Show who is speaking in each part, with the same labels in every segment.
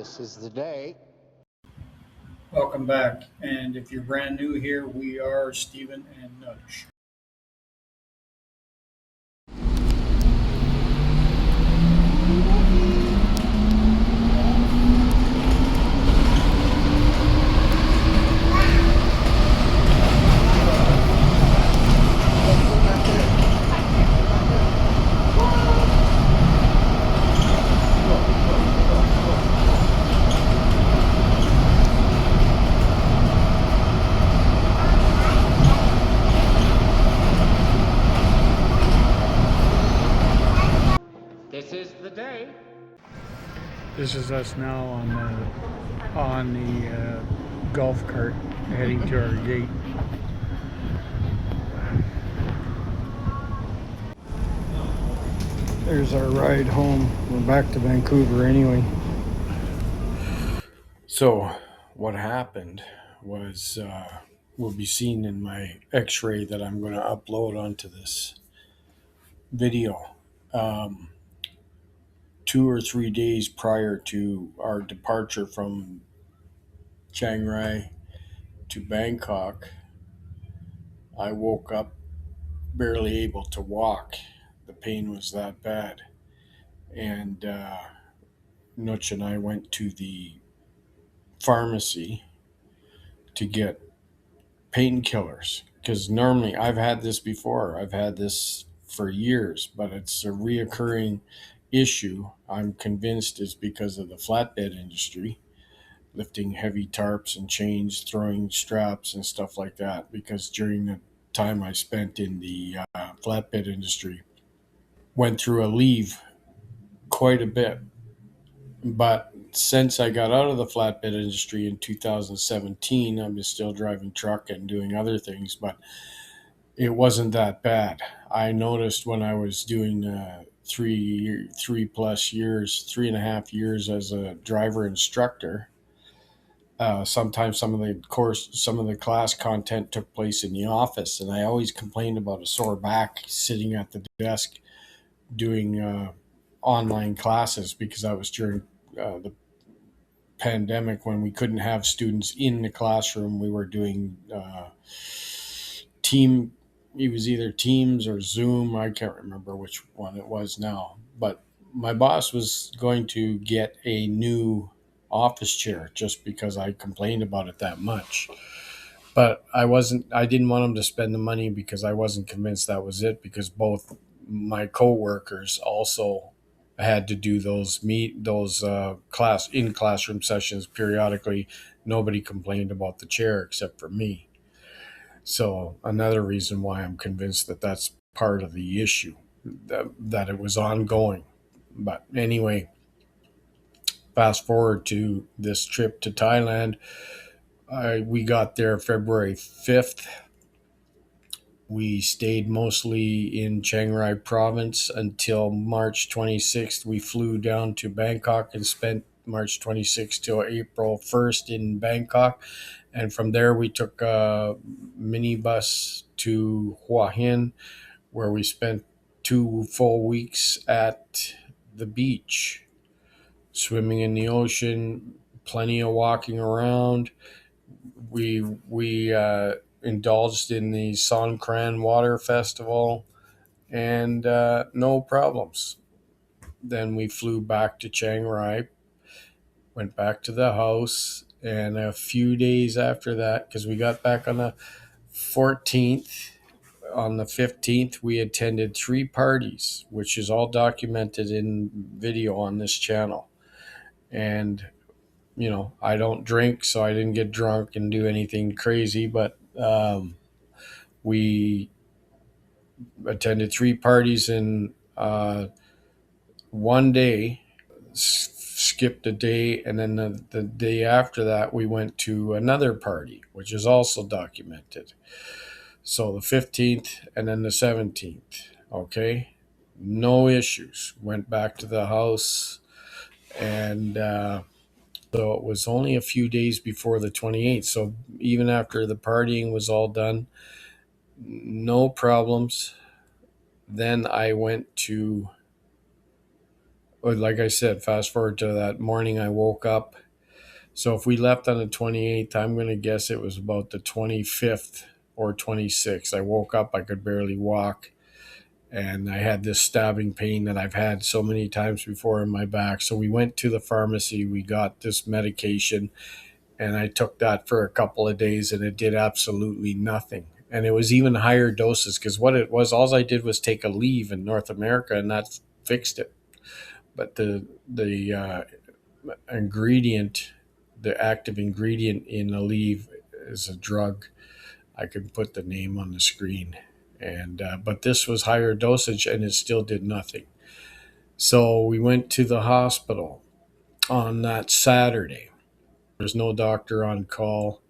Speaker 1: This is the day.
Speaker 2: Welcome back. And if you're brand new here, we are Stephen and Nudge.
Speaker 1: This is the day.
Speaker 3: This is us now on the golf cart heading to our gate. There's our ride home. We're back to Vancouver anyway. So what happened was will be seen in my x-ray that I'm going to upload onto this video. 2 or 3 days prior to our departure from Chiang Rai to Bangkok, I woke up barely able to walk. The pain was that bad. And Nutch and I went to the pharmacy to get painkillers. Because normally I've had this before. I've had this for years, but it's a reoccurring issue. I'm convinced it's because of the flatbed industry, lifting heavy tarps and chains, throwing straps and stuff like that. Because during the time I spent in the flatbed industry, went through a leave quite a bit. But since I got out of the flatbed industry in 2017, I've been still driving truck and doing other things, but it wasn't that bad. I noticed when I was doing 3.5 years as a driver instructor. Sometimes some of the class content took place in the office, and I always complained about a sore back sitting at the desk doing online classes because I was during the pandemic when we couldn't have students in the classroom. We were doing team. It was either Teams or Zoom. I can't remember which one it was now. But my boss was going to get a new office chair just because I complained about it that much. But I didn't want him to spend the money because I wasn't convinced that was it, because both my coworkers also had to do those classroom sessions periodically. Nobody complained about the chair except for me. So another reason why I'm convinced that that's part of the issue, that it was ongoing. But anyway, fast forward to this trip to Thailand. We got there February 5th. We stayed mostly in Chiang Rai province until March 26th. We flew down to Bangkok and spent March 26th till April 1st in Bangkok. And from there, we took a minibus to Hua Hin, where we spent 2 full weeks at the beach, swimming in the ocean, plenty of walking around. We indulged in the Songkran Water Festival, and no problems. Then we flew back to Chiang Rai, went back to the house, and a few days after that, because we got back on the 14th, on the 15th, we attended 3 parties, which is all documented in video on this channel. And I don't drink, so I didn't get drunk and do anything crazy, but we attended 3 parties in one day, skipped a day, and then the day after that, we went to another party, which is also documented. So the 15th and then the 17th, okay? No issues. Went back to the house, and so it was only a few days before the 28th. So even after the partying was all done, no problems. Then I went to But like I said, fast forward to that morning, I woke up. So if we left on the 28th, I'm going to guess it was about the 25th or 26th. I woke up, I could barely walk, and I had this stabbing pain that I've had so many times before in my back. So we went to the pharmacy, we got this medication, and I took that for a couple of days, and it did absolutely nothing. And it was even higher doses because what it was, all I did was take a leave in North America, and that fixed it. But the ingredient, the active ingredient in Aleve is a drug. I can put the name on the screen, and but this was higher dosage, and it still did nothing. So we went to the hospital on that Saturday. There's no doctor on call.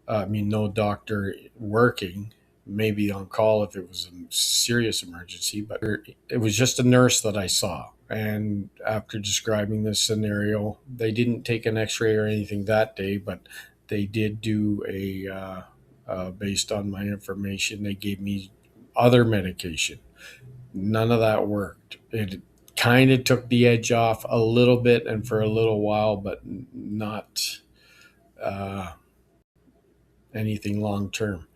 Speaker 3: No doctor working. Maybe on call if it was a serious emergency, but it was just a nurse that I saw. And after describing this scenario, they didn't take an X-ray or anything that day, but they did do based on my information, they gave me other medication. None of that worked. It kind of took the edge off a little bit and for a little while, but not uh, anything long term.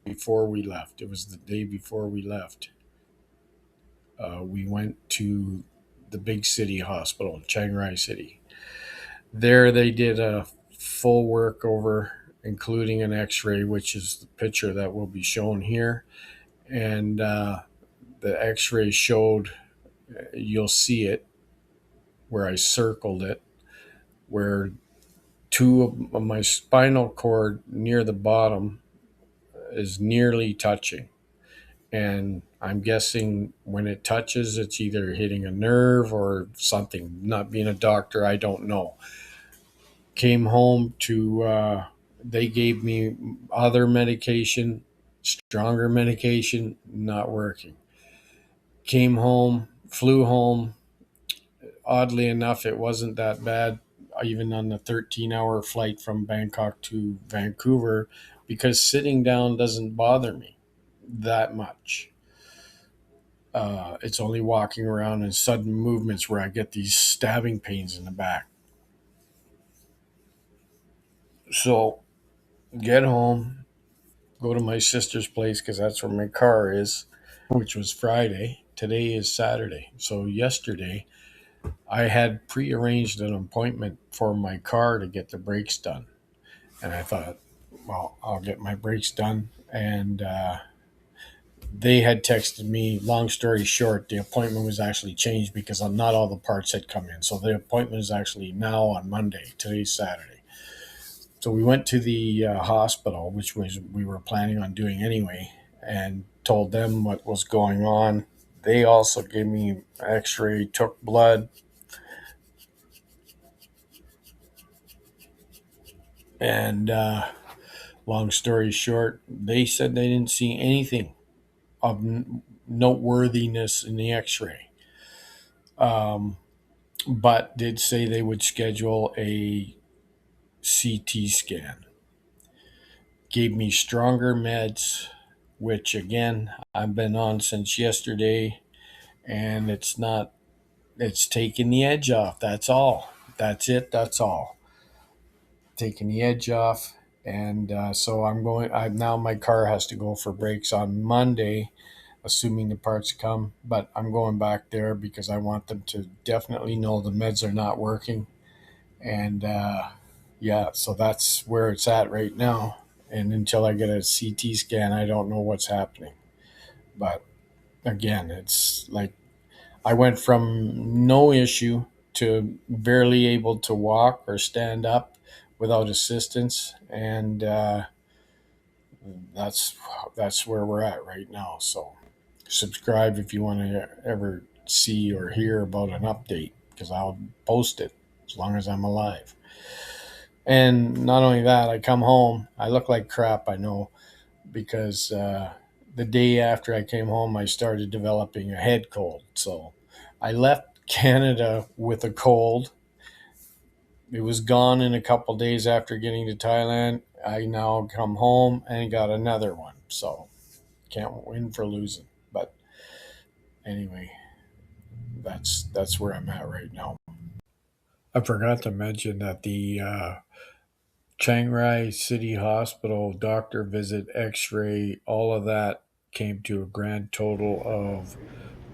Speaker 3: Before we left, it was the day before we left, we went to the big city hospital in Chiang Rai City. There they did a full workover, including an x-ray, which is the picture that will be shown here. And the x-ray showed, you'll see it where I circled it, where two of my spinal cord near the bottom is nearly touching. And I'm guessing when it touches, it's either hitting a nerve or something. Not being a doctor, I don't know. Came home they gave me other medication, stronger medication, not working. Came home, flew home. Oddly enough, it wasn't that bad, even on the 13-hour flight from Bangkok to Vancouver, because sitting down doesn't bother me that much. It's only walking around and sudden movements where I get these stabbing pains in the back. So get home, go to my sister's place because that's where my car is, which was Friday. Today is Saturday. So yesterday, I had prearranged an appointment for my car to get the brakes done. And I thought, well, I'll get my brakes done. And they had texted me, long story short, the appointment was actually changed because not all the parts had come in. So the appointment is actually now on Monday. Today's Saturday. So we went to the hospital, which we were planning on doing anyway, and told them what was going on. They also gave me an x-ray, took blood, and long story short, they said they didn't see anything of noteworthiness in the x-ray, but did say they would schedule a CT scan. Gave me stronger meds, which again, I've been on since yesterday, and it's taking the edge off. That's all. That's it. That's all. Taking the edge off. And so now my car has to go for brakes on Monday, assuming the parts come. But I'm going back there because I want them to definitely know the meds are not working. And yeah, so that's where it's at right now. And until I get a CT scan, I don't know what's happening. But again, it's like I went from no issue to barely able to walk or stand up without assistance, and that's where we're at right now. So subscribe if you want to ever see or hear about an update, because I'll post it as long as I'm alive. And not only that, I come home, I look like crap, I know, because the day after I came home, I started developing a head cold. So I left Canada with a cold. It was gone in a couple days after getting to Thailand. I now come home and got another one. So can't win for losing. But anyway, that's where I'm at right now. I forgot to mention that the Chiang Rai City Hospital doctor visit, X-ray, all of that came to a grand total of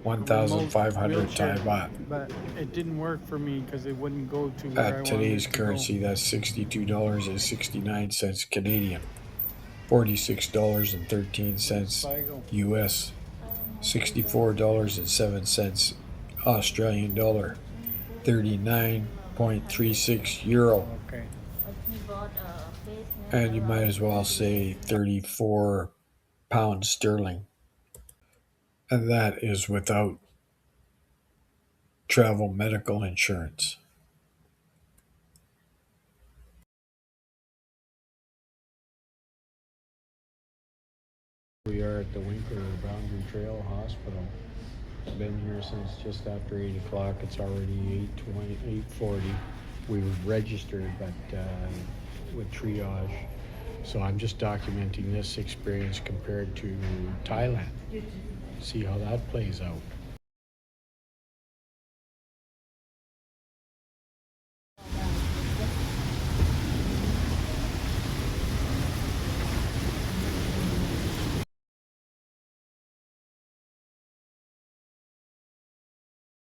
Speaker 4: Remote
Speaker 3: 1,500 Thai
Speaker 4: wheelchair,
Speaker 3: baht.
Speaker 4: but it didn't work for me because it wouldn't go to where I
Speaker 3: At
Speaker 4: wanted
Speaker 3: today's
Speaker 4: it to go.
Speaker 3: currency, that's $62.69 Canadian, $46.13 US, $64.07 Australian dollar, 39.36 euro,
Speaker 4: Okay.
Speaker 3: and you might as well say 34 pounds sterling. And that is without travel medical insurance. We are at the Winkler Boundary Trail Hospital. It's been here since just after 8 o'clock. It's already 8:40. We were registered, but with triage. So I'm just documenting this experience compared to Thailand. See how that plays out.